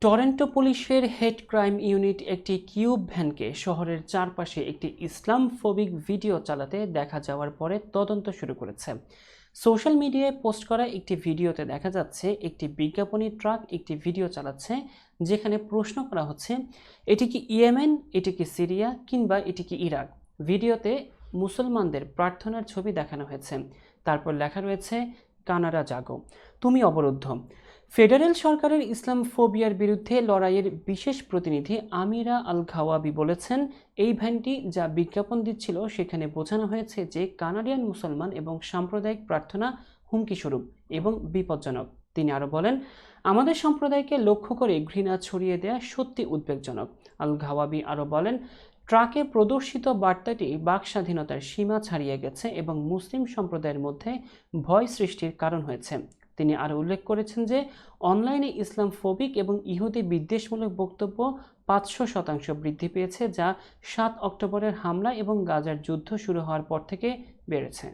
Toronto পুলিশের head crime unit একটি cube ভ্যানকে শহরের চারপাশে একটি ইসলামফোবিক ভিডিও চালাতে দেখা যাওয়ার পরে তদন্ত শুরু করেছে। সোশ্যাল মিডিয়ায় পোস্ট করা একটি ভিডিওতে দেখা যাচ্ছে একটি বিজ্ঞাপনী ট্রাক একটি ভিডিও চালাচ্ছে, যেখানে প্রশ্ন করা হচ্ছে এটি কি ইয়েমেন, এটি কি সিরিয়া, কিংবা এটি কি ইরাক। ভিডিওতে মুসলমানদের প্রার্থনার ছবি দেখানো হয়েছে। তারপর লেখা রয়েছে, কানাডা জাগো, তুমি অবরুদ্ধ। ফেডারেল সরকারের ইসলামফোবিয়ার বিরুদ্ধে লড়াইয়ের বিশেষ প্রতিনিধি আমিরা আল ঘাওয়াবি বলেছেন, এই ভ্যানটি যা বিজ্ঞাপন দিচ্ছিল সেখানে বোঝানো হয়েছে যে কানাডিয়ান মুসলমান এবং সাম্প্রদায়িক প্রার্থনা হুমকিস্বরূপ এবং বিপজ্জনক। তিনি আরও বলেন, আমাদের সম্প্রদায়কে লক্ষ্য করে ঘৃণা ছড়িয়ে দেয়া সত্যি উদ্বেগজনক। আল ঘাওয়াবি আরও বলেন, ট্রাকে প্রদর্শিত বার্তাটি বাক স্বাধীনতার সীমা ছাড়িয়ে গেছে এবং মুসলিম সম্প্রদায়ের মধ্যে ভয় সৃষ্টির কারণ হয়েছে। তিনি আরও উল্লেখ করেছেন যে অনলাইনে ইসলামফোবিক এবং ইহুদি বিদ্বেষমূলক বক্তব্য ৫০০% বৃদ্ধি পেয়েছে, যা ৭ অক্টোবরের হামলা এবং গাজার যুদ্ধ শুরু হওয়ার পর থেকে বেড়েছে।